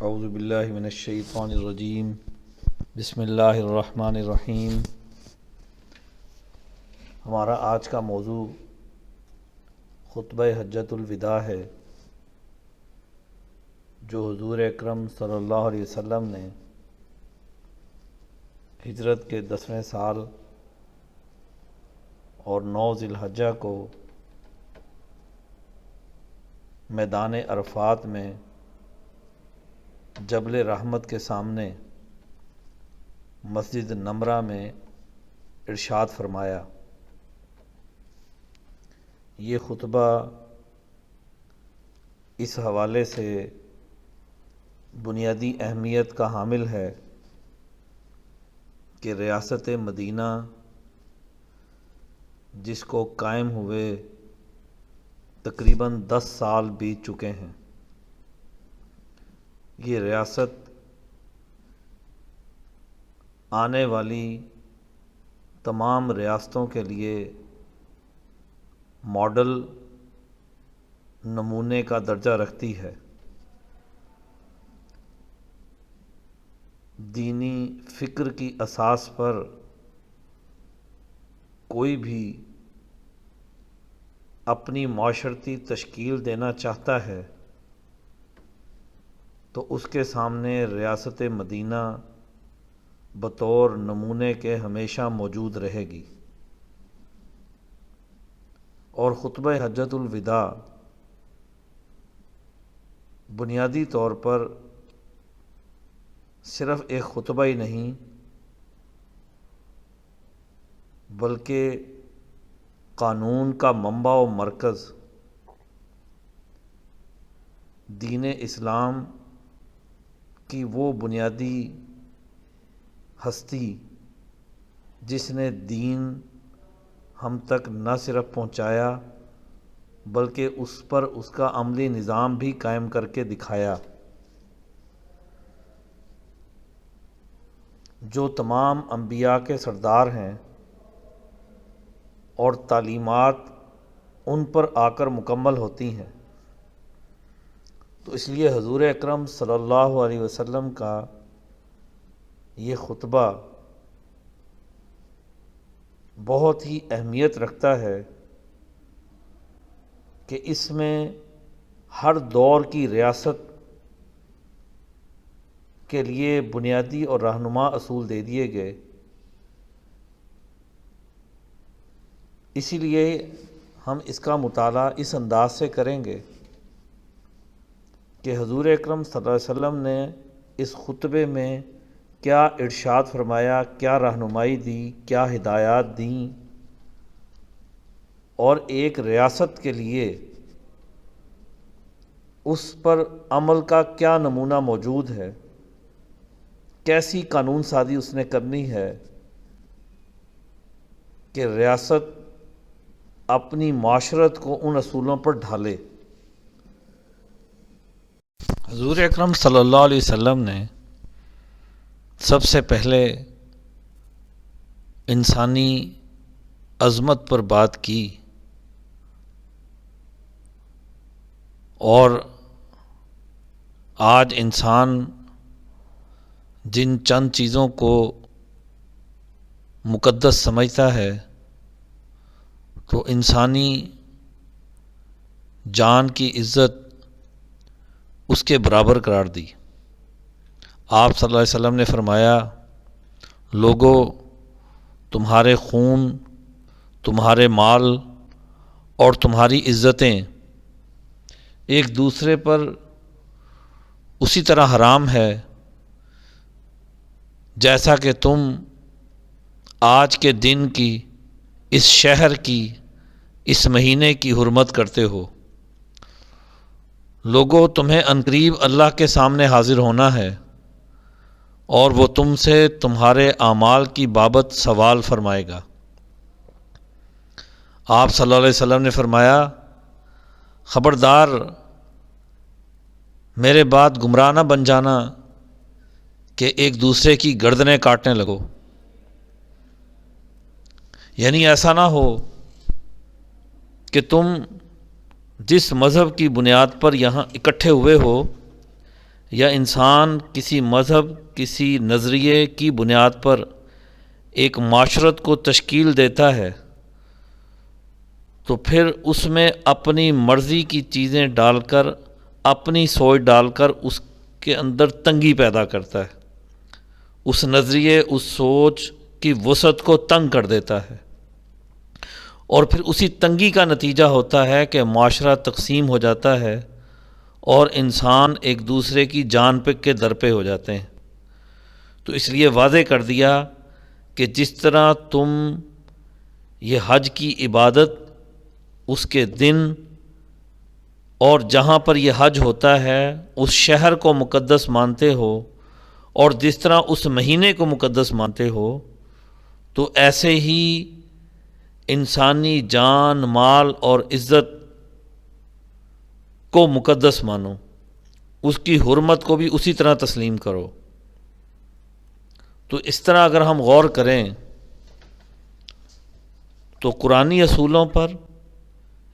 اعوذ باللہ من الشیطان الرجیم بسم اللہ الرحمن الرحیم۔ ہمارا آج کا موضوع خطبہ حجۃ الوداع ہے، جو حضور اکرم صلی اللہ علیہ وسلم نے ہجرت کے 10ویں سال اور 9 ذی الحجہ کو میدان عرفات میں جبل رحمت کے سامنے مسجد نمرہ میں ارشاد فرمایا۔ یہ خطبہ اس حوالے سے بنیادی اہمیت کا حامل ہے کہ ریاست مدینہ جس کو قائم ہوئے تقریباً 10 سال بیت چکے ہیں، یہ ریاست آنے والی تمام ریاستوں کے لیے ماڈل نمونے کا درجہ رکھتی ہے۔ دینی فکر کی اساس پر کوئی بھی اپنی معاشرتی تشکیل دینا چاہتا ہے تو اس کے سامنے ریاست مدینہ بطور نمونے کے ہمیشہ موجود رہے گی، اور خطبہ حجۃ الوداع بنیادی طور پر صرف ایک خطبہ ہی نہیں بلکہ قانون کا منبع و مرکز، دین اسلام کی وہ بنیادی ہستی جس نے دین ہم تک نہ صرف پہنچایا بلکہ اس پر اس کا عملی نظام بھی قائم کر کے دکھایا، جو تمام انبیاء کے سردار ہیں اور تعلیمات ان پر آ کر مکمل ہوتی ہیں۔ تو اس لیے حضور اکرم صلی اللہ علیہ وسلم کا یہ خطبہ بہت ہی اہمیت رکھتا ہے کہ اس میں ہر دور کی ریاست کے لیے بنیادی اور رہنما اصول دے دیے گئے۔ اسی لیے ہم اس کا مطالعہ اس انداز سے کریں گے کہ حضور اکرم صلی اللہ علیہ وسلم نے اس خطبے میں کیا ارشاد فرمایا، کیا رہنمائی دی، کیا ہدایات دیں، اور ایک ریاست کے لیے اس پر عمل کا کیا نمونہ موجود ہے، کیسی قانون سازی اس نے کرنی ہے کہ ریاست اپنی معاشرت کو ان اصولوں پر ڈھالے۔ حضور اکرم صلی اللہ علیہ وسلم نے سب سے پہلے انسانی عظمت پر بات کی، اور آج انسان جن چند چیزوں کو مقدس سمجھتا ہے تو انسانی جان کی عزت اس کے برابر قرار دی۔ آپ صلی اللہ علیہ وسلم نے فرمایا، لوگو، تمہارے خون، تمہارے مال اور تمہاری عزتیں ایک دوسرے پر اسی طرح حرام ہے جیسا کہ تم آج کے دن کی، اس شہر کی، اس مہینے کی حرمت کرتے ہو۔ لوگوں، تمہیں عنقریب اللہ کے سامنے حاضر ہونا ہے اور وہ تم سے تمہارے اعمال کی بابت سوال فرمائے گا۔ آپ صلی اللہ علیہ وسلم نے فرمایا، خبردار، میرے بعد گمراہ نہ بن جانا کہ ایک دوسرے کی گردنیں کاٹنے لگو۔ یعنی ایسا نہ ہو کہ تم جس مذہب کی بنیاد پر یہاں اکٹھے ہوئے ہو، یا انسان کسی مذہب، کسی نظریے کی بنیاد پر ایک معاشرت کو تشکیل دیتا ہے تو پھر اس میں اپنی مرضی کی چیزیں ڈال کر، اپنی سوچ ڈال کر اس کے اندر تنگی پیدا کرتا ہے، اس نظریے، اس سوچ کی وسعت کو تنگ کر دیتا ہے، اور پھر اسی تنگی کا نتیجہ ہوتا ہے کہ معاشرہ تقسیم ہو جاتا ہے اور انسان ایک دوسرے کی جان پہ کے در پہ ہو جاتے ہیں۔ تو اس لیے واضح کر دیا کہ جس طرح تم یہ حج کی عبادت، اس کے دن اور جہاں پر یہ حج ہوتا ہے اس شہر کو مقدس مانتے ہو، اور جس طرح اس مہینے کو مقدس مانتے ہو، تو ایسے ہی انسانی جان، مال اور عزت کو مقدس مانو، اس کی حرمت کو بھی اسی طرح تسلیم کرو۔ تو اس طرح اگر ہم غور کریں تو قرآنی اصولوں پر،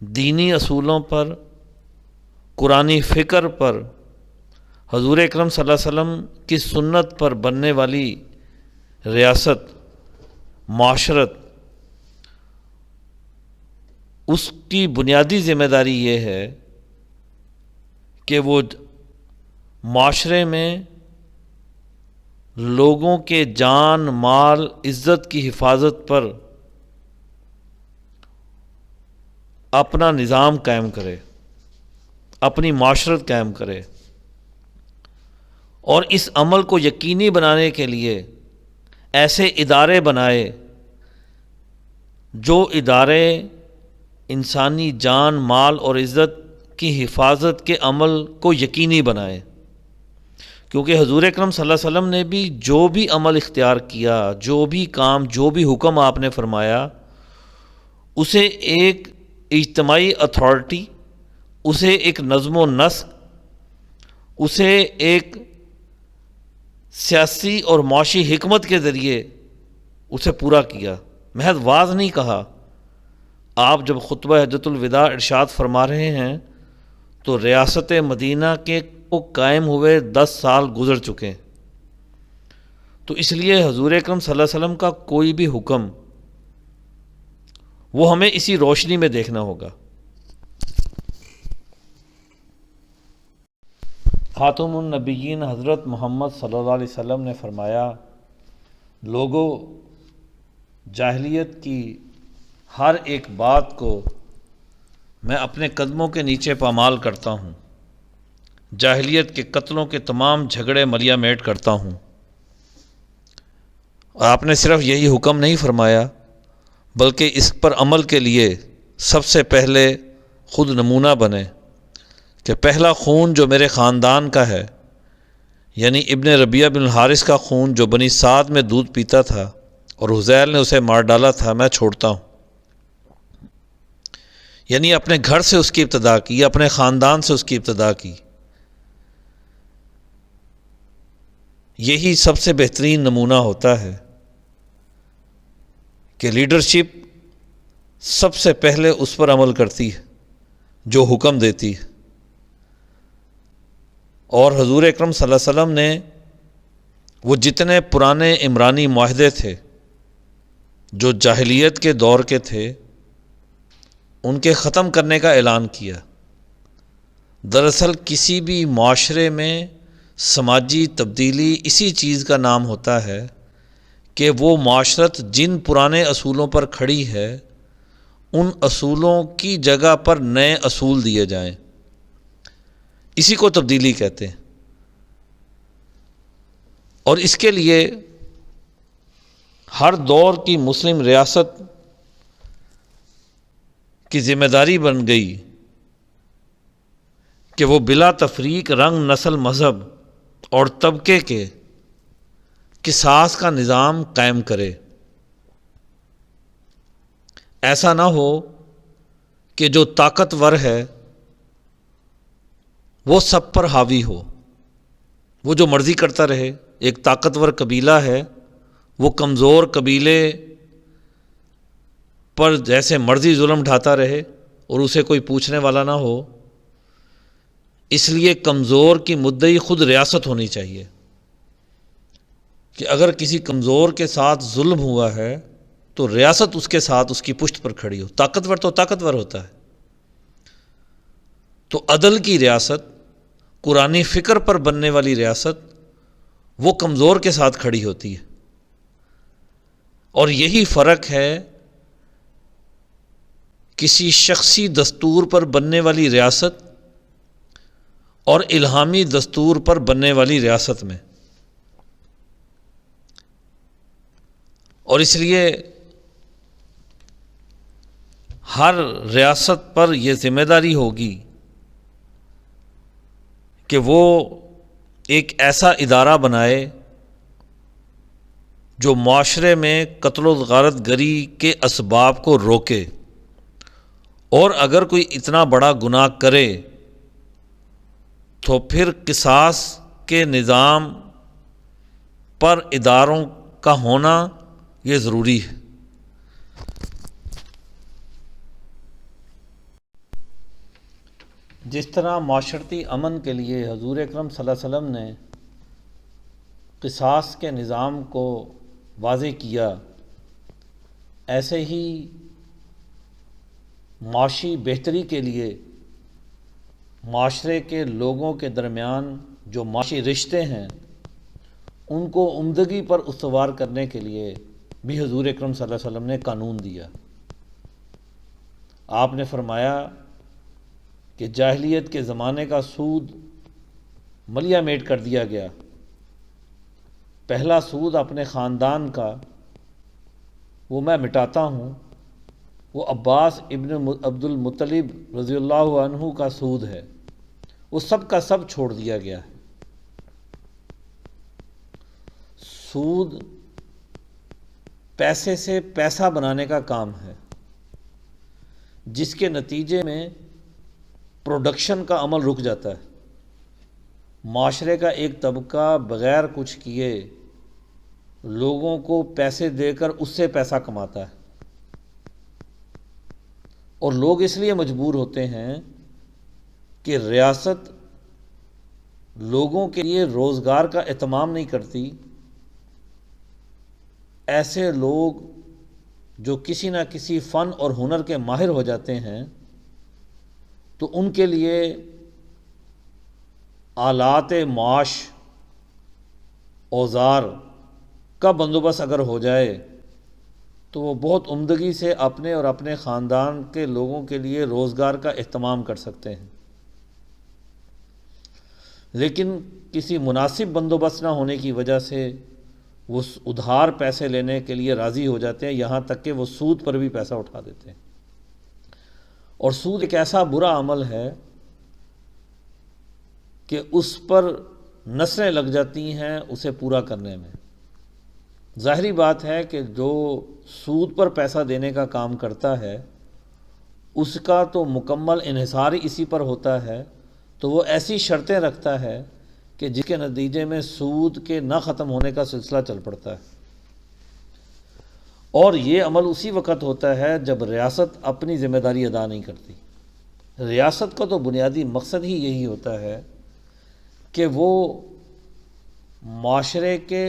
دینی اصولوں پر، قرآنی فکر پر، حضور اکرم صلی اللہ علیہ وسلم کی سنت پر بننے والی ریاست، معاشرت، اس کی بنیادی ذمہ داری یہ ہے کہ وہ معاشرے میں لوگوں کے جان، مال، عزت کی حفاظت پر اپنا نظام قائم کرے، اپنی معاشرت قائم کرے، اور اس عمل کو یقینی بنانے کے لیے ایسے ادارے بنائے جو ادارے انسانی جان، مال اور عزت کی حفاظت کے عمل کو یقینی بنائے۔ کیونکہ حضور اکرم صلی اللہ علیہ وسلم نے بھی جو بھی عمل اختیار کیا، جو بھی کام، جو بھی حکم آپ نے فرمایا، اسے ایک اجتماعی اتھارٹی، اسے ایک نظم و نسق، اسے ایک سیاسی اور معاشی حکمت کے ذریعے اسے پورا کیا، محض واعظ نہیں کہا۔ آپ جب خطبہ حجۃ الوداع ارشاد فرما رہے ہیں تو ریاست مدینہ کے کو قائم ہوئے 10 سال گزر چکے، تو اس لیے حضور اکرم صلی اللہ علیہ وسلم کا کوئی بھی حکم وہ ہمیں اسی روشنی میں دیکھنا ہوگا۔ خاتم النبیین حضرت محمد صلی اللہ علیہ وسلم نے فرمایا، لوگوں، جاہلیت کی ہر ایک بات کو میں اپنے قدموں کے نیچے پامال کرتا ہوں، جاہلیت کے قتلوں کے تمام جھگڑے ملیا میٹ کرتا ہوں۔ اور آپ نے صرف یہی حکم نہیں فرمایا بلکہ اس پر عمل کے لیے سب سے پہلے خود نمونہ بنے کہ پہلا خون جو میرے خاندان کا ہے، یعنی ابن ربیعہ بن الحارث کا خون جو بنی سعد میں دودھ پیتا تھا اور حذیل نے اسے مار ڈالا تھا، میں چھوڑتا ہوں۔ یعنی اپنے گھر سے اس کی ابتدا کی، اپنے خاندان سے اس کی ابتدا کی۔ یہی سب سے بہترین نمونہ ہوتا ہے کہ لیڈرشپ سب سے پہلے اس پر عمل کرتی ہے جو حکم دیتی ہے، اور حضور اکرم صلی اللہ علیہ وسلم نے وہ جتنے پرانے عمرانی معاہدے تھے جو جاہلیت کے دور کے تھے، ان کے ختم کرنے کا اعلان کیا۔ دراصل کسی بھی معاشرے میں سماجی تبدیلی اسی چیز کا نام ہوتا ہے کہ وہ معاشرت جن پرانے اصولوں پر کھڑی ہے ان اصولوں کی جگہ پر نئے اصول دیے جائیں، اسی کو تبدیلی کہتے ہیں۔ اور اس کے لیے ہر دور کی مسلم ریاست کی ذمہ داری بن گئی کہ وہ بلا تفریق رنگ، نسل، مذہب اور طبقے کے قصاص کا نظام قائم کرے۔ ایسا نہ ہو کہ جو طاقتور ہے وہ سب پر حاوی ہو، وہ جو مرضی کرتا رہے۔ ایک طاقتور قبیلہ ہے، وہ کمزور قبیلے پر جیسے مرضی ظلم ڈھاتا رہے اور اسے کوئی پوچھنے والا نہ ہو۔ اس لیے کمزور کی مدعی خود ریاست ہونی چاہیے کہ اگر کسی کمزور کے ساتھ ظلم ہوا ہے تو ریاست اس کے ساتھ اس کی پشت پر کھڑی ہو. طاقتور تو طاقتور ہوتا ہے. تو عدل کی ریاست، قرآنی فکر پر بننے والی ریاست، وہ کمزور کے ساتھ کھڑی ہوتی ہے. اور یہی فرق ہے کسی شخصی دستور پر بننے والی ریاست اور الہامی دستور پر بننے والی ریاست میں. اور اس لیے ہر ریاست پر یہ ذمہ داری ہوگی کہ وہ ایک ایسا ادارہ بنائے جو معاشرے میں قتل و غارت گری کے اسباب کو روکے، اور اگر کوئی اتنا بڑا گناہ کرے تو پھر قصاص کے نظام پر اداروں کا ہونا یہ ضروری ہے. جس طرح معاشرتی امن کے لیے حضور اکرم صلی اللہ علیہ وسلم نے قصاص کے نظام کو واضح کیا، ایسے ہی معاشی بہتری کے لیے معاشرے کے لوگوں کے درمیان جو معاشی رشتے ہیں ان کو عمدگی پر استوار کرنے کے لیے بھی حضور اکرم صلی اللہ علیہ وسلم نے قانون دیا. آپ نے فرمایا کہ جاہلیت کے زمانے کا سود ملیہ میٹ کر دیا گیا. پہلا سود اپنے خاندان کا وہ میں مٹاتا ہوں، وہ عباس ابن عبد المطلب رضی اللہ عنہ کا سود ہے، وہ سب کا سب چھوڑ دیا گیا ہے. سود پیسے سے پیسہ بنانے کا کام ہے، جس کے نتیجے میں پروڈکشن کا عمل رک جاتا ہے. معاشرے کا ایک طبقہ بغیر کچھ کیے لوگوں کو پیسے دے کر اس سے پیسہ کماتا ہے، اور لوگ اس لیے مجبور ہوتے ہیں کہ ریاست لوگوں کے لیے روزگار کا اہتمام نہیں کرتی. ایسے لوگ جو کسی نہ کسی فن اور ہنر کے ماہر ہو جاتے ہیں تو ان کے لیے آلات معاش، اوزار کا بندوبست اگر ہو جائے تو وہ بہت عمدگی سے اپنے اور اپنے خاندان کے لوگوں کے لیے روزگار کا اہتمام کر سکتے ہیں. لیکن کسی مناسب بندوبست نہ ہونے کی وجہ سے وہ ادھار پیسے لینے کے لیے راضی ہو جاتے ہیں، یہاں تک کہ وہ سود پر بھی پیسہ اٹھا دیتے ہیں. اور سود ایک ایسا برا عمل ہے کہ اس پر نسلیں لگ جاتی ہیں اسے پورا کرنے میں. ظاہری بات ہے کہ جو سود پر پیسہ دینے کا کام کرتا ہے اس کا تو مکمل انحصار ہی اسی پر ہوتا ہے، تو وہ ایسی شرطیں رکھتا ہے کہ جس کے نتیجے میں سود کے نہ ختم ہونے کا سلسلہ چل پڑتا ہے. اور یہ عمل اسی وقت ہوتا ہے جب ریاست اپنی ذمہ داری ادا نہیں کرتی. ریاست کا تو بنیادی مقصد ہی یہی ہوتا ہے کہ وہ معاشرے کے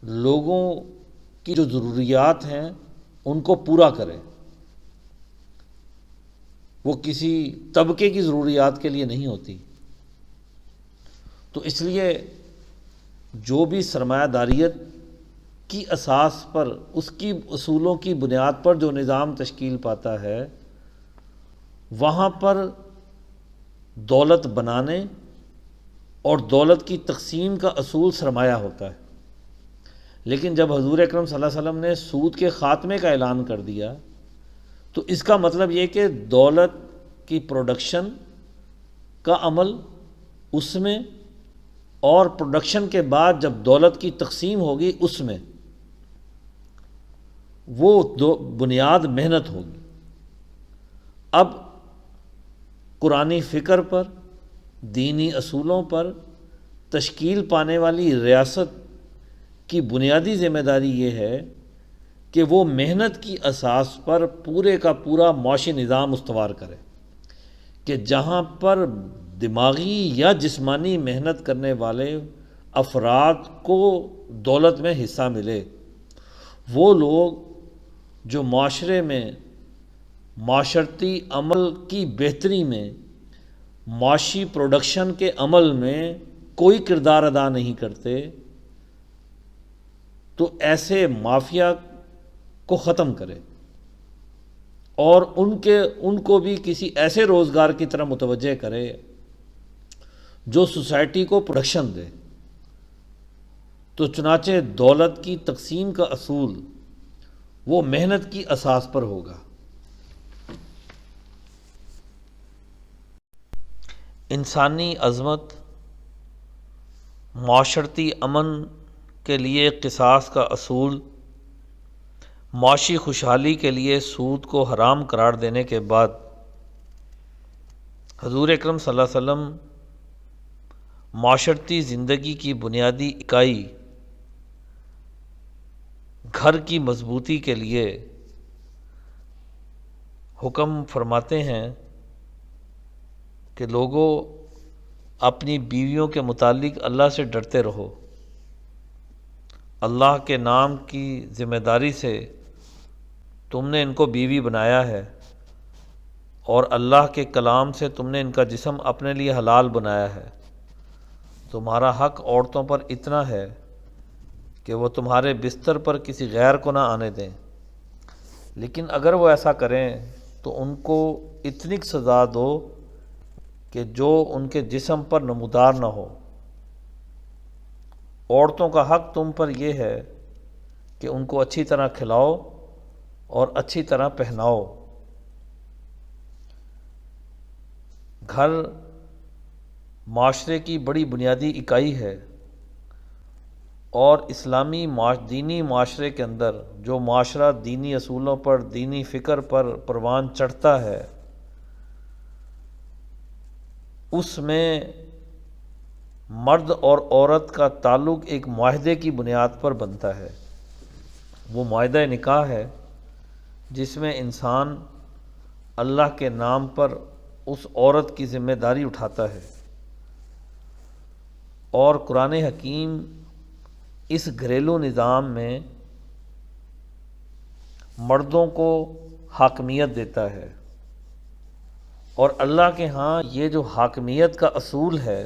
لوگوں کی جو ضروریات ہیں ان کو پورا کرے. وہ کسی طبقے کی ضروریات کے لیے نہیں ہوتی. تو اس لیے جو بھی سرمایہ داریت کی اساس پر، اس کی اصولوں کی بنیاد پر جو نظام تشکیل پاتا ہے، وہاں پر دولت بنانے اور دولت کی تقسیم کا اصول سرمایہ ہوتا ہے. لیکن جب حضور اکرم صلی اللہ علیہ وسلم نے سود کے خاتمے کا اعلان کر دیا تو اس کا مطلب یہ کہ دولت کی پروڈکشن کا عمل اس میں، اور پروڈکشن کے بعد جب دولت کی تقسیم ہوگی اس میں، وہ بنیاد محنت ہوگی. اب قرآنی فکر پر، دینی اصولوں پر تشکیل پانے والی ریاست کی بنیادی ذمہ داری یہ ہے کہ وہ محنت کی اساس پر پورے کا پورا معاشی نظام استوار کرے، کہ جہاں پر دماغی یا جسمانی محنت کرنے والے افراد کو دولت میں حصہ ملے، وہ لوگ جو معاشرے میں معاشرتی عمل کی بہتری میں، معاشی پروڈکشن کے عمل میں کوئی کردار ادا نہیں کرتے، تو ایسے مافیا کو ختم کرے اور ان کو بھی کسی ایسے روزگار کی طرح متوجہ کرے جو سوسائٹی کو پروڈکشن دے۔ تو چنانچہ دولت کی تقسیم کا اصول وہ محنت کی اساس پر ہوگا۔ انسانی عظمت، معاشرتی امن کے لیے قصاص کا اصول، معاشی خوشحالی کے لیے سود کو حرام قرار دینے کے بعد حضور اکرم صلی اللہ علیہ وسلم معاشرتی زندگی کی بنیادی اکائی گھر کی مضبوطی کے لیے حکم فرماتے ہیں کہ لوگوں اپنی بیویوں کے متعلق اللہ سے ڈرتے رہو، اللہ کے نام کی ذمہ داری سے تم نے ان کو بیوی بنایا ہے، اور اللہ کے کلام سے تم نے ان کا جسم اپنے لیے حلال بنایا ہے۔ تمہارا حق عورتوں پر اتنا ہے کہ وہ تمہارے بستر پر کسی غیر کو نہ آنے دیں، لیکن اگر وہ ایسا کریں تو ان کو اتنی سزا دو کہ جو ان کے جسم پر نمودار نہ ہو۔ عورتوں کا حق تم پر یہ ہے کہ ان کو اچھی طرح کھلاؤ اور اچھی طرح پہناؤ۔ گھر معاشرے کی بڑی بنیادی اکائی ہے، اور اسلامی دینی معاشرے کے اندر جو معاشرہ دینی اصولوں پر، دینی فکر پر پروان چڑھتا ہے، اس میں مرد اور عورت کا تعلق ایک معاہدے کی بنیاد پر بنتا ہے۔ وہ معاہدہ نکاح ہے جس میں انسان اللہ کے نام پر اس عورت کی ذمہ داری اٹھاتا ہے، اور قرآن حکیم اس گھریلو نظام میں مردوں کو حاکمیت دیتا ہے، اور اللہ کے ہاں یہ جو حاکمیت کا اصول ہے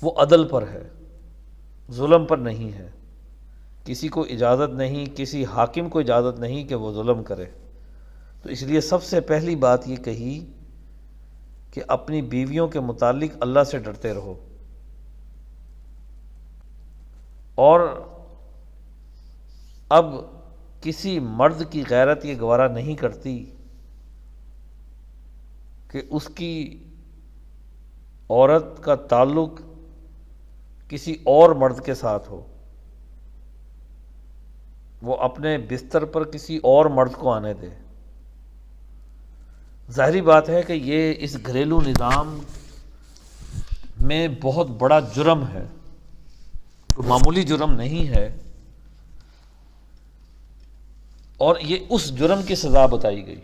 وہ عدل پر ہے، ظلم پر نہیں ہے۔ کسی کو اجازت نہیں، کسی حاکم کو اجازت نہیں کہ وہ ظلم کرے۔ تو اس لیے سب سے پہلی بات یہ کہی کہ اپنی بیویوں کے متعلق اللہ سے ڈرتے رہو، اور اب کسی مرد کی غیرت یہ گوارا نہیں کرتی کہ اس کی عورت کا تعلق کسی اور مرد کے ساتھ ہو، وہ اپنے بستر پر کسی اور مرد کو آنے دے۔ ظاہری بات ہے کہ یہ اس گھریلو نظام میں بہت بڑا جرم ہے، کوئی معمولی جرم نہیں ہے، اور یہ اس جرم کی سزا بتائی گئی۔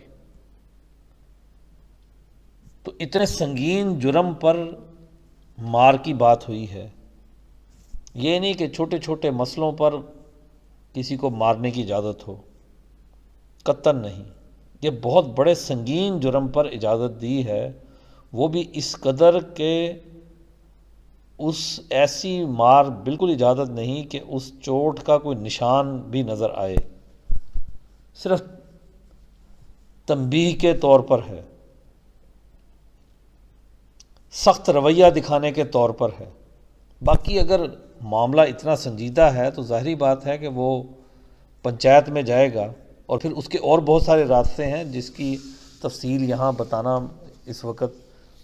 تو اتنے سنگین جرم پر مار کی بات ہوئی ہے، یہ نہیں کہ چھوٹے چھوٹے مسئلوں پر کسی کو مارنے کی اجازت ہو، قطعاً نہیں۔ یہ بہت بڑے سنگین جرم پر اجازت دی ہے، وہ بھی اس قدر کہ اس ایسی مار بالکل اجازت نہیں کہ اس چوٹ کا کوئی نشان بھی نظر آئے، صرف تنبیہ کے طور پر ہے، سخت رویہ دکھانے کے طور پر ہے۔ باقی اگر معاملہ اتنا سنجیدہ ہے تو ظاہری بات ہے کہ وہ پنچایت میں جائے گا، اور پھر اس کے اور بہت سارے راستے ہیں جس کی تفصیل یہاں بتانا اس وقت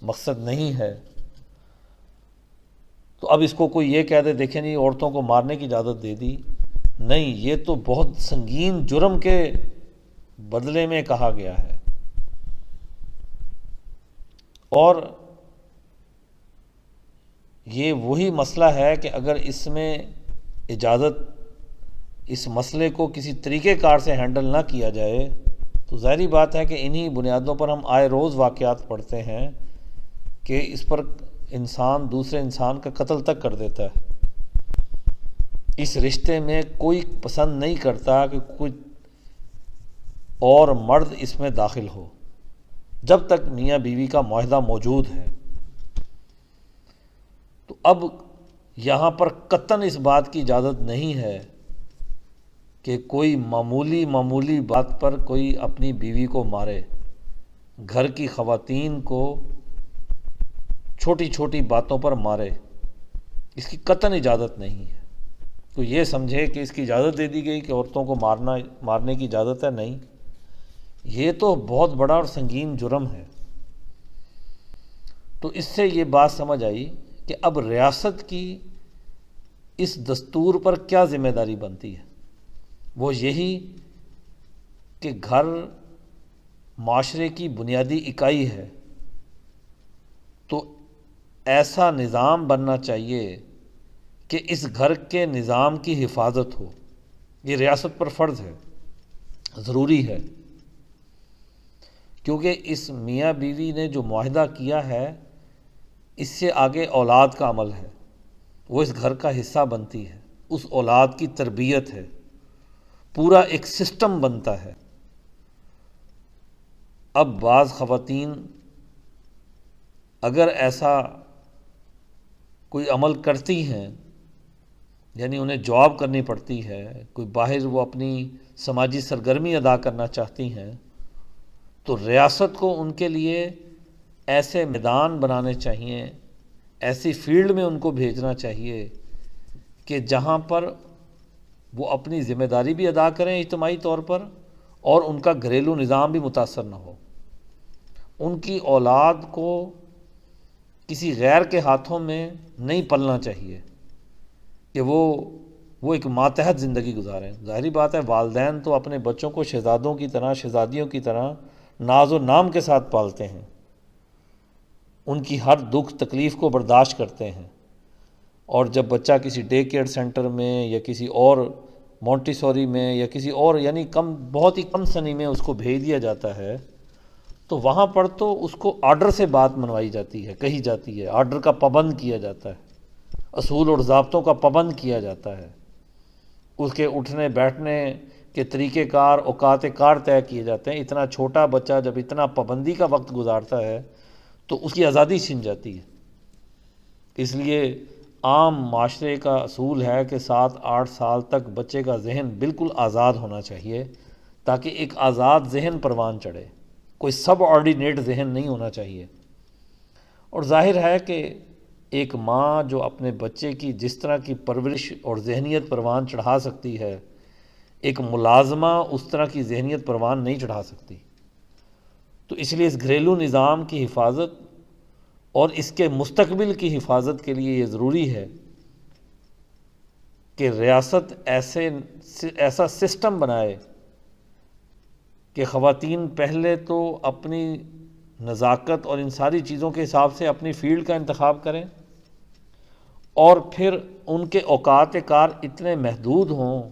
مقصد نہیں ہے۔ تو اب اس کو کوئی یہ کہہ دے دیکھیں نہیں عورتوں کو مارنے کی اجازت دے دی، نہیں، یہ تو بہت سنگین جرم کے بدلے میں کہا گیا ہے۔ اور یہ وہی مسئلہ ہے کہ اگر اس میں اجازت، اس مسئلے کو کسی طریقہ کار سے ہینڈل نہ کیا جائے تو ظاہری بات ہے کہ انہی بنیادوں پر ہم آئے روز واقعات پڑھتے ہیں کہ اس پر انسان دوسرے انسان کا قتل تک کر دیتا ہے، اس رشتے میں کوئی پسند نہیں کرتا کہ کوئی اور مرد اس میں داخل ہو جب تک میاں بیوی کا معاہدہ موجود ہے۔ تو اب یہاں پر قطعاً اس بات کی اجازت نہیں ہے کہ کوئی معمولی بات پر کوئی اپنی بیوی کو مارے، گھر کی خواتین کو چھوٹی چھوٹی باتوں پر مارے، اس کی قطعاً اجازت نہیں ہے۔ تو یہ سمجھے کہ اس کی اجازت دے دی گئی کہ عورتوں کو مارنے کی اجازت ہے، نہیں، یہ تو بہت بڑا اور سنگین جرم ہے۔ تو اس سے یہ بات سمجھ آئی کہ اب ریاست کی اس دستور پر کیا ذمہ داری بنتی ہے، وہ یہی کہ گھر معاشرے کی بنیادی اکائی ہے، تو ایسا نظام بننا چاہیے کہ اس گھر کے نظام کی حفاظت ہو۔ یہ ریاست پر فرض ہے، ضروری ہے، کیونکہ اس میاں بیوی نے جو معاہدہ کیا ہے اس سے آگے اولاد کا عمل ہے، وہ اس گھر کا حصہ بنتی ہے، اس اولاد کی تربیت ہے، پورا ایک سسٹم بنتا ہے۔ اب بعض خواتین اگر ایسا کوئی عمل کرتی ہیں، یعنی انہیں جاب کرنی پڑتی ہے، کوئی باہر وہ اپنی سماجی سرگرمی ادا کرنا چاہتی ہیں، تو ریاست کو ان کے لیے ایسے میدان بنانے چاہیے، ایسی فیلڈ میں ان کو بھیجنا چاہیے کہ جہاں پر وہ اپنی ذمہ داری بھی ادا کریں اجتماعی طور پر، اور ان کا گھریلو نظام بھی متاثر نہ ہو۔ ان کی اولاد کو کسی غیر کے ہاتھوں میں نہیں پلنا چاہیے کہ وہ ایک ماتحت زندگی گزاریں۔ ظاہری بات ہے، والدین تو اپنے بچوں کو شہزادوں کی طرح، شہزادیوں کی طرح ناز و نام کے ساتھ پالتے ہیں، ان کی ہر دکھ تکلیف کو برداشت کرتے ہیں، اور جب بچہ کسی ڈے کیئر سینٹر میں یا کسی اور مونٹیسوری میں یا کسی اور یعنی بہت ہی کم سنی میں اس کو بھیج دیا جاتا ہے، تو وہاں پر تو اس کو آرڈر سے بات منوائی جاتی ہے، کہی جاتی ہے، آرڈر کا پابند کیا جاتا ہے، اصول اور ضابطوں کا پابند کیا جاتا ہے، اس کے اٹھنے بیٹھنے کے طریقہ کار، اوقات کار طے کیے جاتے ہیں۔ اتنا چھوٹا بچہ جب اتنا پابندی کا وقت گزارتا ہے تو اس کی آزادی چھن جاتی ہے۔ اس لیے عام معاشرے کا اصول ہے کہ 7-8 سال تک بچے کا ذہن بالکل آزاد ہونا چاہیے، تاکہ ایک آزاد ذہن پروان چڑھے، کوئی سب آرڈینیٹ ذہن نہیں ہونا چاہیے۔ اور ظاہر ہے کہ ایک ماں جو اپنے بچے کی جس طرح کی پرورش اور ذہنیت پروان چڑھا سکتی ہے، ایک ملازمہ اس طرح کی ذہنیت پروان نہیں چڑھا سکتی۔ تو اس لیے اس گھریلو نظام کی حفاظت اور اس کے مستقبل کی حفاظت کے لیے یہ ضروری ہے کہ ریاست ایسا سسٹم بنائے کہ خواتین پہلے تو اپنی نزاکت اور ان ساری چیزوں کے حساب سے اپنی فیلڈ کا انتخاب کریں، اور پھر ان کے اوقات کار اتنے محدود ہوں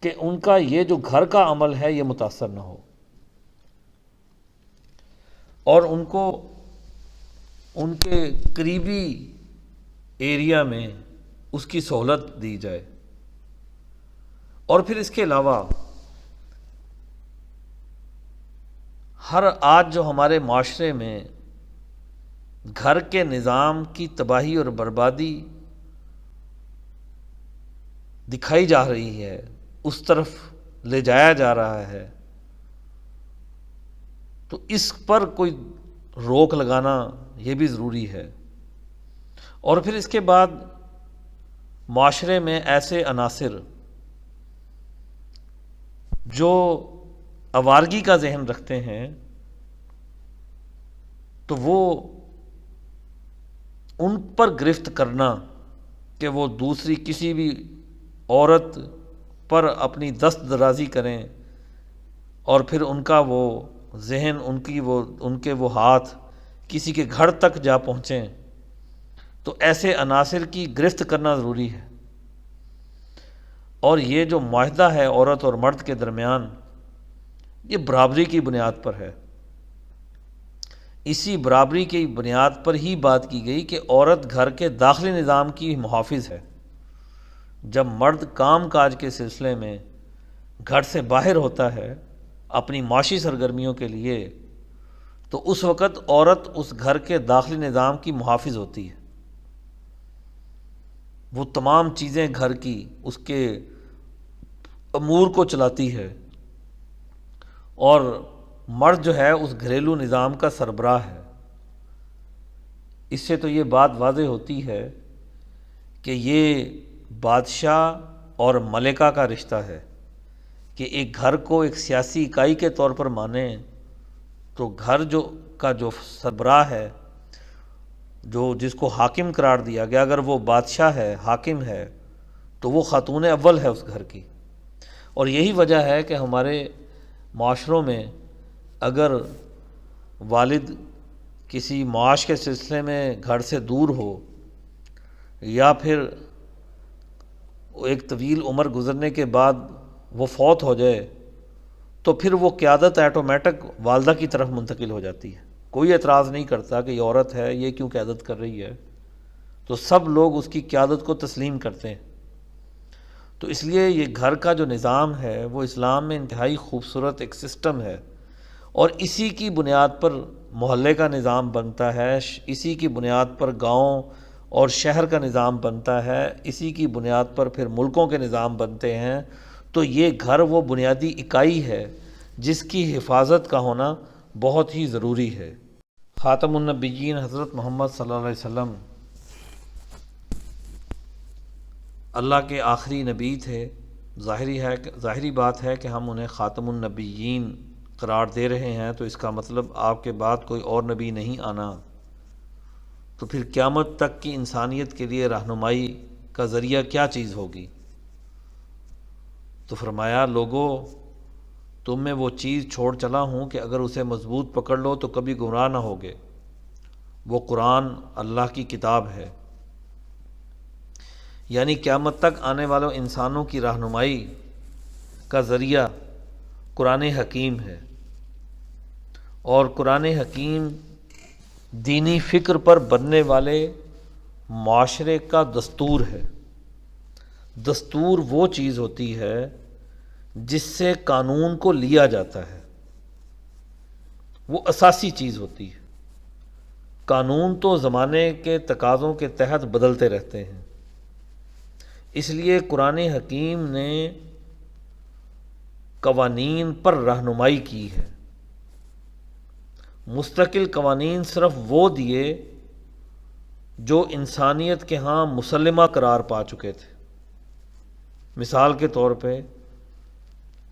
کہ ان کا یہ جو گھر کا عمل ہے یہ متاثر نہ ہو، اور ان کو ان کے قریبی ایریا میں اس کی سہولت دی جائے۔ اور پھر اس کے علاوہ آج جو ہمارے معاشرے میں گھر کے نظام کی تباہی اور بربادی دکھائی جا رہی ہے، اس طرف لے جایا جا رہا ہے، تو اس پر کوئی روک لگانا یہ بھی ضروری ہے۔ اور پھر اس کے بعد معاشرے میں ایسے عناصر جو آوارگی کا ذہن رکھتے ہیں، تو وہ ان پر گرفت کرنا کہ وہ دوسری کسی بھی عورت پر اپنی دست درازی کریں، اور پھر ان کا وہ ذہن، ان کے وہ ہاتھ کسی کے گھر تک جا پہنچیں، تو ایسے عناصر کی گرفت کرنا ضروری ہے۔ اور یہ جو معاہدہ ہے عورت اور مرد کے درمیان، یہ برابری کی بنیاد پر ہے، اسی برابری کی بنیاد پر ہی بات کی گئی کہ عورت گھر کے داخلی نظام کی محافظ ہے۔ جب مرد کام کاج کے سلسلے میں گھر سے باہر ہوتا ہے اپنی معاشی سرگرمیوں کے لیے، تو اس وقت عورت اس گھر کے داخلی نظام کی محافظ ہوتی ہے۔ وہ تمام چیزیں گھر کی، اس کے امور کو چلاتی ہے، اور مرد جو ہے اس گھریلو نظام کا سربراہ ہے۔ اس سے تو یہ بات واضح ہوتی ہے کہ یہ بادشاہ اور ملکہ کا رشتہ ہے کہ ایک گھر کو ایک سیاسی اکائی کے طور پر مانیں تو گھر جو سربراہ ہے، جس کو حاکم قرار دیا گیا، اگر وہ بادشاہ ہے، حاکم ہے، تو وہ خاتون اول ہے اس گھر کی۔ اور یہی وجہ ہے کہ ہمارے معاشروں میں اگر والد کسی معاش کے سلسلے میں گھر سے دور ہو یا پھر ایک طویل عمر گزرنے کے بعد وہ فوت ہو جائے، تو پھر وہ قیادت آٹومیٹک والدہ کی طرف منتقل ہو جاتی ہے۔ کوئی اعتراض نہیں کرتا کہ یہ عورت ہے، یہ کیوں قیادت کر رہی ہے، تو سب لوگ اس کی قیادت کو تسلیم کرتے ہیں۔ تو اس لیے یہ گھر کا جو نظام ہے وہ اسلام میں انتہائی خوبصورت ایک سسٹم ہے، اور اسی کی بنیاد پر محلے کا نظام بنتا ہے، اسی کی بنیاد پر گاؤں اور شہر کا نظام بنتا ہے، اسی کی بنیاد پر پھر ملکوں کے نظام بنتے ہیں۔ تو یہ گھر وہ بنیادی اکائی ہے جس کی حفاظت کا ہونا بہت ہی ضروری ہے۔ خاتم النبیین حضرت محمد صلی اللہ علیہ وسلم اللہ کے آخری نبی تھے۔ ظاہری بات ہے کہ ہم انہیں خاتم النبیین قرار دے رہے ہیں، تو اس کا مطلب آپ کے بعد کوئی اور نبی نہیں آنا، تو پھر قیامت تک کی انسانیت کے لیے رہنمائی کا ذریعہ کیا چیز ہوگی؟ تو فرمایا، لوگو تم میں وہ چیز چھوڑ چلا ہوں کہ اگر اسے مضبوط پکڑ لو تو کبھی گمراہ نہ ہوگے۔ وہ قرآن اللہ کی کتاب ہے، یعنی قیامت تک آنے والوں انسانوں کی رہنمائی کا ذریعہ قرآن حکیم ہے، اور قرآن حکیم دینی فکر پر بننے والے معاشرے کا دستور ہے۔ دستور وہ چیز ہوتی ہے جس سے قانون کو لیا جاتا ہے، وہ اساسی چیز ہوتی ہے۔ قانون تو زمانے کے تقاضوں کے تحت بدلتے رہتے ہیں، اس لیے قرآن حکیم نے قوانین پر رہنمائی کی ہے۔ مستقل قوانین صرف وہ دیے جو انسانیت کے ہاں مسلمہ قرار پا چکے تھے۔ مثال کے طور پہ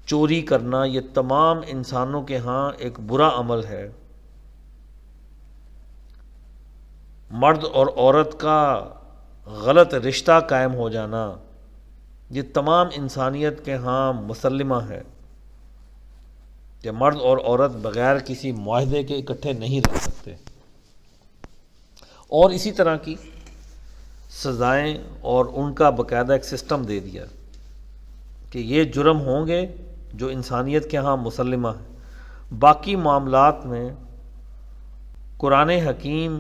چوری کرنا یہ تمام انسانوں کے ہاں ایک برا عمل ہے۔ مرد اور عورت کا غلط رشتہ قائم ہو جانا یہ تمام انسانیت کے ہاں مسلمہ ہے کہ مرد اور عورت بغیر کسی معاہدے کے اکٹھے نہیں رہ سکتے، اور اسی طرح کی سزائیں اور ان کا باقاعدہ ایک سسٹم دے دیا کہ یہ جرم ہوں گے جو انسانیت کے ہاں مسلمہ ہے۔ باقی معاملات میں قرآن حکیم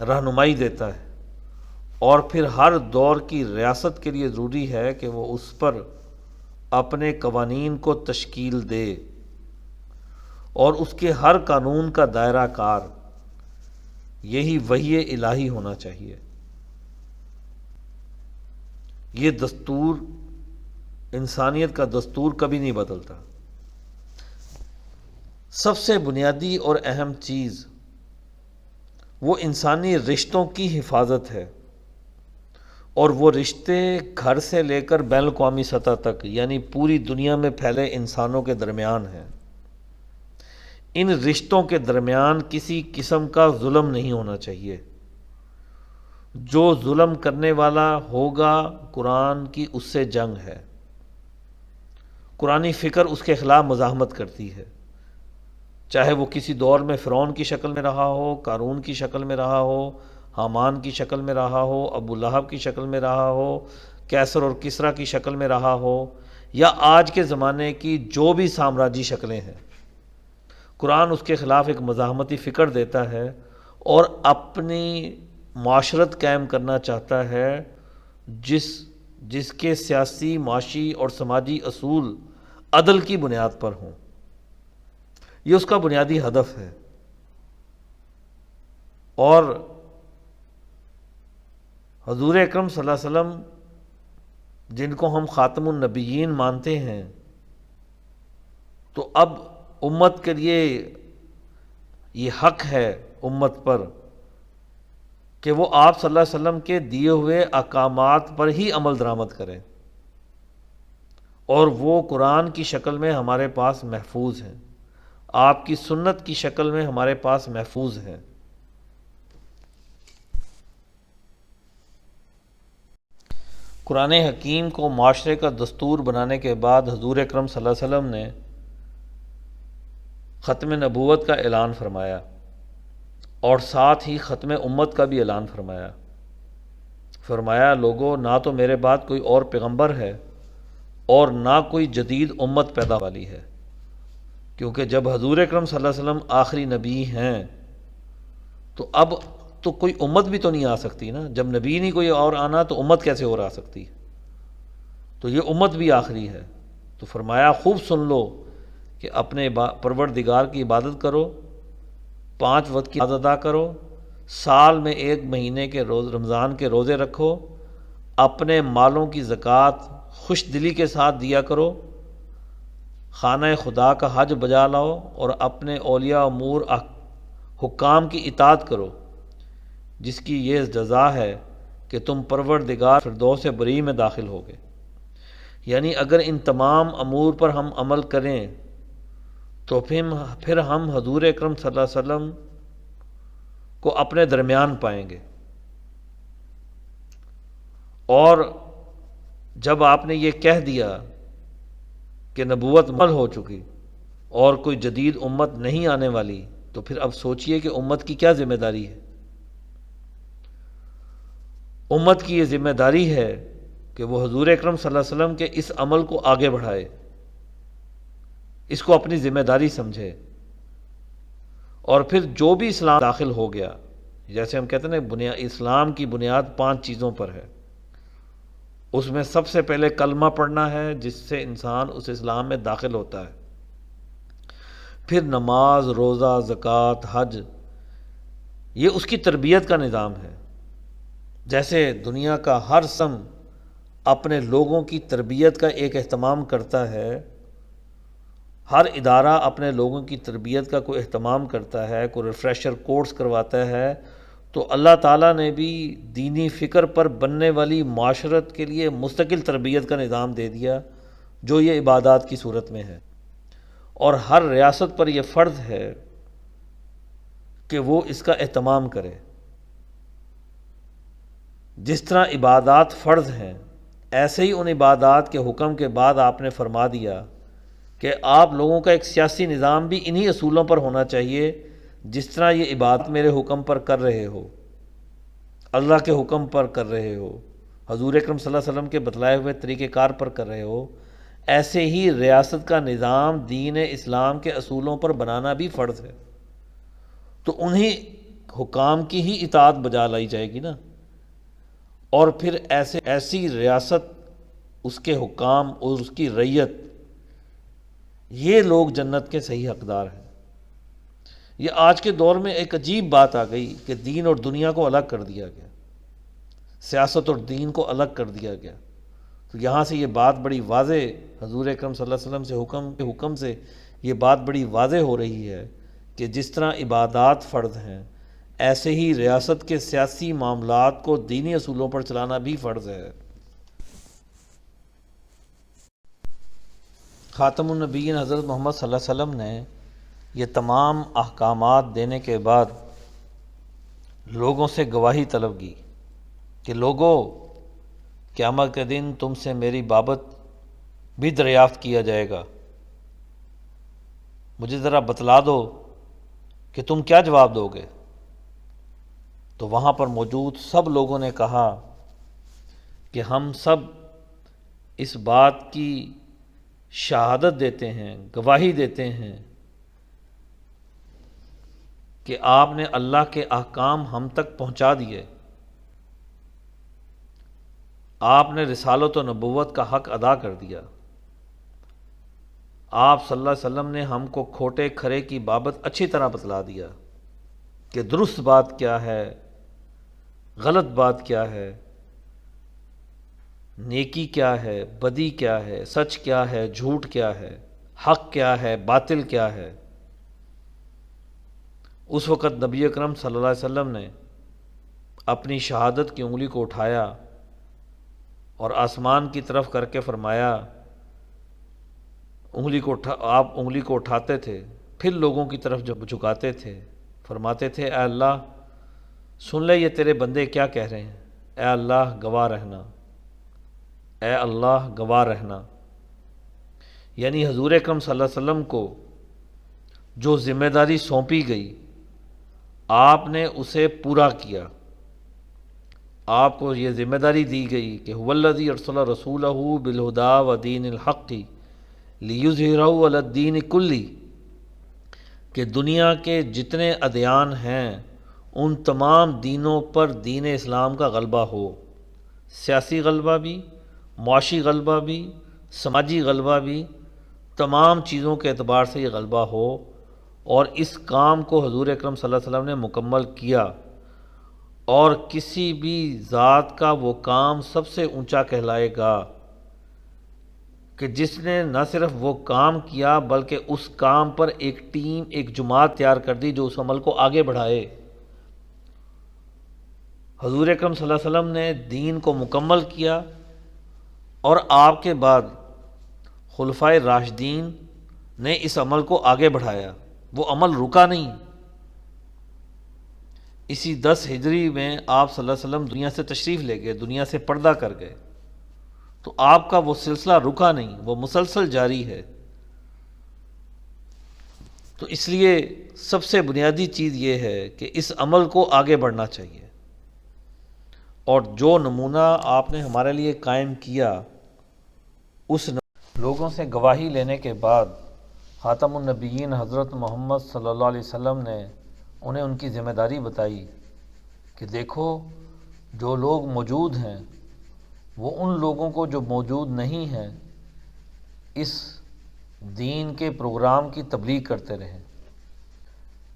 رہنمائی دیتا ہے، اور پھر ہر دور کی ریاست کے لیے ضروری ہے کہ وہ اس پر اپنے قوانین کو تشکیل دے، اور اس کے ہر قانون کا دائرہ کار یہی وحی الہی ہونا چاہیے۔ یہ دستور، انسانیت کا دستور کبھی نہیں بدلتا۔ سب سے بنیادی اور اہم چیز وہ انسانی رشتوں کی حفاظت ہے، اور وہ رشتے گھر سے لے کر بین الاقوامی سطح تک، یعنی پوری دنیا میں پھیلے انسانوں کے درمیان ہیں۔ ان رشتوں کے درمیان کسی قسم کا ظلم نہیں ہونا چاہیے۔ جو ظلم کرنے والا ہوگا قرآن کی اس سے جنگ ہے۔ قرآنی فکر اس کے خلاف مزاحمت کرتی ہے، چاہے وہ کسی دور میں فرعون کی شکل میں رہا ہو، قارون کی شکل میں رہا ہو، حامان کی شکل میں رہا ہو، ابو لہب کی شکل میں رہا ہو، کیسر اور کسریٰ کی شکل میں رہا ہو، یا آج کے زمانے کی جو بھی سامراجی شکلیں ہیں۔ قرآن اس کے خلاف ایک مزاحمتی فکر دیتا ہے اور اپنی معاشرت قائم کرنا چاہتا ہے جس کے سیاسی، معاشی اور سماجی اصول عدل کی بنیاد پر ہوں۔ یہ اس کا بنیادی ہدف ہے۔ اور حضور اکرم صلی اللہ علیہ وسلم جن کو ہم خاتم النبیین مانتے ہیں، تو اب امت کے لیے یہ حق ہے امت پر کہ وہ آپ صلی اللہ علیہ وسلم کے دیے ہوئے احکامات پر ہی عمل درآمد کریں، اور وہ قرآن کی شکل میں ہمارے پاس محفوظ ہیں، آپ کی سنت کی شکل میں ہمارے پاس محفوظ ہیں۔ قرآن حکیم کو معاشرے کا دستور بنانے کے بعد حضور اکرم صلی اللہ علیہ وسلم نے ختم نبوت کا اعلان فرمایا، اور ساتھ ہی ختم امت کا بھی اعلان فرمایا لوگو، نہ تو میرے بعد کوئی اور پیغمبر ہے اور نہ کوئی جدید امت پیدا والی ہے، کیونکہ جب حضور اکرم صلی اللہ علیہ وسلم آخری نبی ہیں تو اب تو کوئی امت بھی تو نہیں آ سکتی نا۔ جب نبی نہیں کوئی اور آنا تو امت کیسے اور آ سکتی؟ تو یہ امت بھی آخری ہے۔ تو فرمایا خوب سن لو کہ اپنے پروردگار کی عبادت کرو، 5 وقت کی نماز ادا کرو، سال میں 1 مہینے کے رمضان کے روزے رکھو، اپنے مالوں کی زکوٰۃ خوش دلی کے ساتھ دیا کرو، خانہ خدا کا حج بجا لاؤ، اور اپنے اولیاء امور حکام کی اطاعت کرو، جس کی یہ جزا ہے کہ تم پروردگار فردوس بری میں داخل ہوگے۔ یعنی اگر ان تمام امور پر ہم عمل کریں تو پھر ہم حضور اکرم صلی اللہ علیہ وسلم کو اپنے درمیان پائیں گے۔ اور جب آپ نے یہ کہہ دیا کہ نبوت مکمل ہو چکی اور کوئی جدید امت نہیں آنے والی، تو پھر اب سوچئے کہ امت کی کیا ذمہ داری ہے۔ امت کی یہ ذمہ داری ہے کہ وہ حضور اکرم صلی اللہ علیہ وسلم کے اس عمل کو آگے بڑھائے، اس کو اپنی ذمہ داری سمجھے، اور پھر جو بھی اسلام داخل ہو گیا، جیسے ہم کہتے ہیں اسلام کی بنیاد 5 چیزوں پر ہے، اس میں سب سے پہلے کلمہ پڑھنا ہے جس سے انسان اس اسلام میں داخل ہوتا ہے، پھر نماز، روزہ، زکوٰۃ، حج، یہ اس کی تربیت کا نظام ہے۔ جیسے دنیا کا ہر سم اپنے لوگوں کی تربیت کا ایک اہتمام کرتا ہے، ہر ادارہ اپنے لوگوں کی تربیت کا کوئی اہتمام کرتا ہے، کوئی ریفریشر کورس کرواتا ہے، تو اللہ تعالیٰ نے بھی دینی فکر پر بننے والی معاشرت کے لیے مستقل تربیت کا نظام دے دیا، جو یہ عبادات کی صورت میں ہے۔ اور ہر ریاست پر یہ فرض ہے کہ وہ اس کا اہتمام کرے۔ جس طرح عبادات فرض ہیں، ایسے ہی ان عبادات کے حکم کے بعد آپ نے فرما دیا کہ آپ لوگوں کا ایک سیاسی نظام بھی انہی اصولوں پر ہونا چاہیے، جس طرح یہ عبادت میرے حکم پر کر رہے ہو، اللہ کے حکم پر کر رہے ہو، حضور اکرم صلی اللہ علیہ وسلم کے بتلائے ہوئے طریقہ کار پر کر رہے ہو، ایسے ہی ریاست کا نظام دین اسلام کے اصولوں پر بنانا بھی فرض ہے۔ تو انہی حکام کی ہی اطاعت بجا لائی جائے گی نا، اور پھر ایسی ریاست، اس کے حکام اور اس کی رعیت، یہ لوگ جنت کے صحیح حقدار ہیں۔ یہ آج کے دور میں ایک عجیب بات آ گئی کہ دین اور دنیا کو الگ کر دیا گیا، سیاست اور دین کو الگ کر دیا گیا۔ تو یہاں سے یہ بات بڑی واضح، حضور اکرم صلی اللہ علیہ وسلم سے حکم سے یہ بات بڑی واضح ہو رہی ہے کہ جس طرح عبادات فرض ہیں، ایسے ہی ریاست کے سیاسی معاملات کو دینی اصولوں پر چلانا بھی فرض ہے۔ خاتم النبیین حضرت محمد صلی اللہ علیہ وسلم نے یہ تمام احکامات دینے کے بعد لوگوں سے گواہی طلب کی کہ لوگوں، قیامت کے دن تم سے میری بابت بھی دریافت کیا جائے گا، مجھے ذرا بتلا دو کہ تم کیا جواب دو گے۔ تو وہاں پر موجود سب لوگوں نے کہا کہ ہم سب اس بات کی شہادت دیتے ہیں، گواہی دیتے ہیں کہ آپ نے اللہ کے احکام ہم تک پہنچا دیے، آپ نے رسالت و نبوت کا حق ادا کر دیا، آپ صلی اللہ علیہ وسلم نے ہم کو کھوٹے کھرے کی بابت اچھی طرح بتلا دیا کہ درست بات کیا ہے، غلط بات کیا ہے، نیکی کیا ہے، بدی کیا ہے، سچ کیا ہے، جھوٹ کیا ہے، حق کیا ہے، باطل کیا ہے۔ اس وقت نبی اکرم صلی اللہ علیہ وسلم نے اپنی شہادت کی انگلی کو اٹھایا اور آسمان کی طرف کر کے فرمایا، آپ انگلی کو اٹھاتے تھے، پھر لوگوں کی طرف جب جھکاتے تھے فرماتے تھے، اے اللہ سن لے یہ تیرے بندے کیا کہہ رہے ہیں، اے اللہ گواہ رہنا، اے اللہ گواہ رہنا۔ یعنی حضور اکرم صلی اللہ علیہ وسلم کو جو ذمہ داری سونپی گئی آپ نے اسے پورا کیا۔ آپ کو یہ ذمہ داری دی گئی کہ هو الذی ارسل رسولہ بالہدی ودین الحق لیظہرہ علی الدین کلہ، کہ دنیا کے جتنے ادیان ہیں ان تمام دینوں پر دین اسلام کا غلبہ ہو، سیاسی غلبہ بھی، معاشی غلبہ بھی، سماجی غلبہ بھی، تمام چیزوں کے اعتبار سے یہ غلبہ ہو، اور اس کام کو حضور اکرم صلی اللہ علیہ وسلم نے مکمل کیا، اور کسی بھی ذات کا وہ کام سب سے اونچا کہلائے گا کہ جس نے نہ صرف وہ کام کیا بلکہ اس کام پر ایک ٹیم، ایک جماعت تیار کر دی جو اس عمل کو آگے بڑھائے۔ حضور اکرم صلی اللہ علیہ وسلم نے دین کو مکمل کیا، اور آپ کے بعد خلفائے راشدین نے اس عمل کو آگے بڑھایا، وہ عمل رکا نہیں۔ اسی 10 ہجری میں آپ صلی اللہ علیہ وسلم دنیا سے تشریف لے گئے، دنیا سے پردہ کر گئے، تو آپ کا وہ سلسلہ رکا نہیں، وہ مسلسل جاری ہے۔ تو اس لیے سب سے بنیادی چیز یہ ہے کہ اس عمل کو آگے بڑھنا چاہیے، اور جو نمونہ آپ نے ہمارے لیے قائم کیا، اس لوگوں سے گواہی لینے کے بعد خاتم النبیین حضرت محمد صلی اللہ علیہ وسلم نے انہیں ان کی ذمہ داری بتائی کہ دیکھو جو لوگ موجود ہیں وہ ان لوگوں کو جو موجود نہیں ہیں اس دین کے پروگرام کی تبلیغ کرتے رہیں۔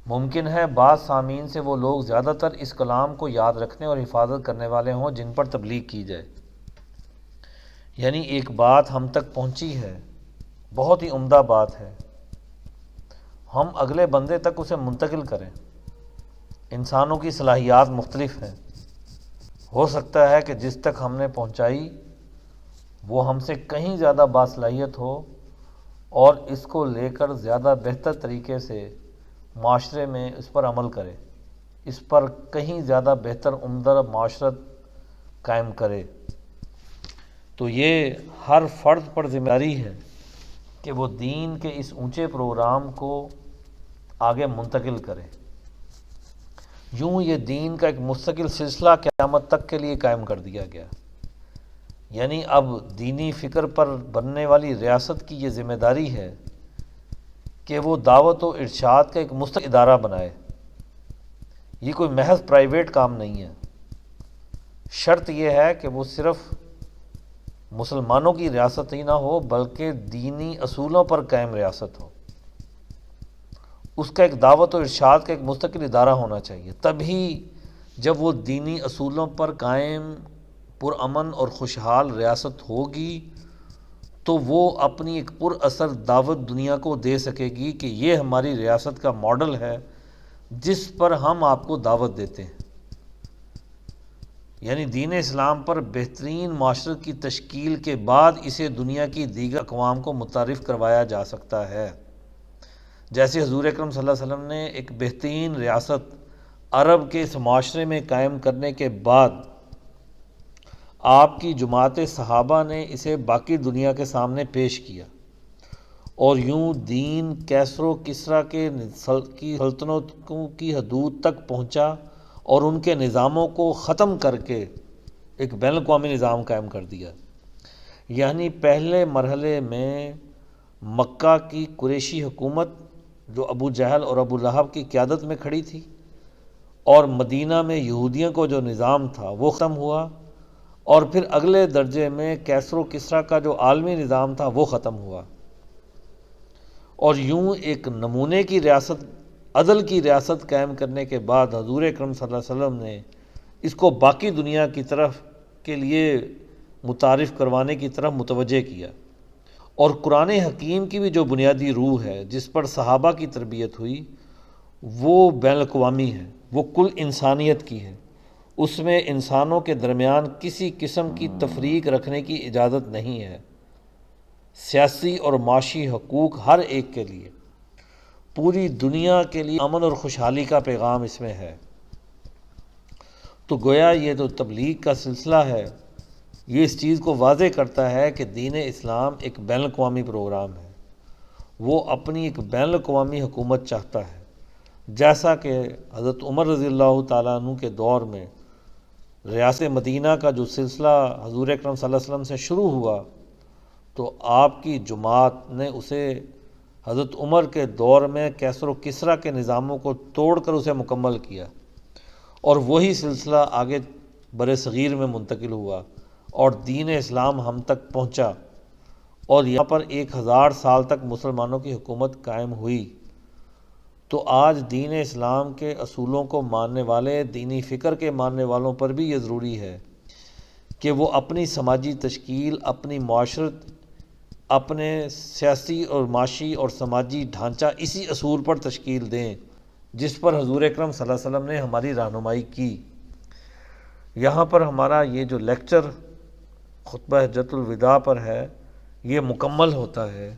ممکن ہے بعض سامعین سے وہ لوگ زیادہ تر اس کلام کو یاد رکھنے اور حفاظت کرنے والے ہوں جن پر تبلیغ کی جائے۔ یعنی ایک بات ہم تک پہنچی ہے، بہت ہی عمدہ بات ہے، ہم اگلے بندے تک اسے منتقل کریں۔ انسانوں کی صلاحیات مختلف ہیں، ہو سکتا ہے کہ جس تک ہم نے پہنچائی وہ ہم سے کہیں زیادہ باصلاحیت ہو اور اس کو لے کر زیادہ بہتر طریقے سے معاشرے میں اس پر عمل کرے، اس پر کہیں زیادہ بہتر عمدہ معاشرت قائم کرے۔ تو یہ ہر فرد پر ذمہ داری ہے کہ وہ دین کے اس اونچے پروگرام کو آگے منتقل کرے۔ یوں یہ دین کا ایک مستقل سلسلہ قیامت تک کے لیے قائم کر دیا گیا۔ یعنی اب دینی فکر پر بننے والی ریاست کی یہ ذمہ داری ہے کہ وہ دعوت و ارشاد کا ایک مستقل ادارہ بنائے۔ یہ کوئی محض پرائیویٹ کام نہیں ہے، شرط یہ ہے کہ وہ صرف مسلمانوں کی ریاست ہی نہ ہو بلکہ دینی اصولوں پر قائم ریاست ہو، اس کا ایک دعوت و ارشاد کا ایک مستقل ادارہ ہونا چاہیے۔ تبھی جب وہ دینی اصولوں پر قائم پرامن اور خوشحال ریاست ہوگی تو وہ اپنی ایک پر اثر دعوت دنیا کو دے سکے گی کہ یہ ہماری ریاست کا ماڈل ہے جس پر ہم آپ کو دعوت دیتے ہیں۔ یعنی دین اسلام پر بہترین معاشرت کی تشکیل کے بعد اسے دنیا کی دیگر اقوام کو متعارف کروایا جا سکتا ہے۔ جیسے حضور اکرم صلی اللہ علیہ وسلم نے ایک بہترین ریاست عرب کے اس معاشرے میں قائم کرنے کے بعد آپ کی جماعت صحابہ نے اسے باقی دنیا کے سامنے پیش کیا، اور یوں دین کیسر و کسریٰ کی سلطنتوں کی حدود تک پہنچا اور ان کے نظاموں کو ختم کر کے ایک بین الاقوامی نظام قائم کر دیا۔ یعنی پہلے مرحلے میں مکہ کی قریشی حکومت جو ابو جہل اور ابو لہب کی قیادت میں کھڑی تھی، اور مدینہ میں یہودیوں کو جو نظام تھا وہ ختم ہوا، اور پھر اگلے درجے میں کیسر و کسریٰ کا جو عالمی نظام تھا وہ ختم ہوا، اور یوں ایک نمونے کی ریاست، عدل کی ریاست قائم کرنے کے بعد حضور اکرم صلی اللہ علیہ وسلم نے اس کو باقی دنیا کی طرف کے لیے متعارف کروانے کی طرف متوجہ کیا۔ اور قرآن حکیم کی بھی جو بنیادی روح ہے جس پر صحابہ کی تربیت ہوئی، وہ بین الاقوامی ہے، وہ کل انسانیت کی ہے۔ اس میں انسانوں کے درمیان کسی قسم کی تفریق رکھنے کی اجازت نہیں ہے۔ سیاسی اور معاشی حقوق ہر ایک کے لیے، پوری دنیا کے لیے امن اور خوشحالی کا پیغام اس میں ہے۔ تو گویا یہ جو تبلیغ کا سلسلہ ہے، یہ اس چیز کو واضح کرتا ہے کہ دین اسلام ایک بین الاقوامی پروگرام ہے۔ وہ اپنی ایک بین الاقوامی حکومت چاہتا ہے، جیسا کہ حضرت عمر رضی اللہ تعالیٰ عنہ کے دور میں ریاست مدینہ کا جو سلسلہ حضور اکرم صلی اللہ علیہ وسلم سے شروع ہوا، تو آپ کی جماعت نے اسے حضرت عمر کے دور میں کیسر و کسریٰ کے نظاموں کو توڑ کر اسے مکمل کیا، اور وہی سلسلہ آگے بر صغیر میں منتقل ہوا اور دین اسلام ہم تک پہنچا، اور یہاں پر 1000 سال تک مسلمانوں کی حکومت قائم ہوئی۔ تو آج دین اسلام کے اصولوں کو ماننے والے، دینی فکر کے ماننے والوں پر بھی یہ ضروری ہے کہ وہ اپنی سماجی تشکیل، اپنی معاشرت، اپنے سیاسی اور معاشی اور سماجی ڈھانچہ اسی اصول پر تشکیل دیں جس پر حضور اکرم صلی اللہ علیہ وسلم نے ہماری رہنمائی کی۔ یہاں پر ہمارا یہ جو لیکچر خطبہ حجۃ الوداع پر ہے، یہ مکمل ہوتا ہے۔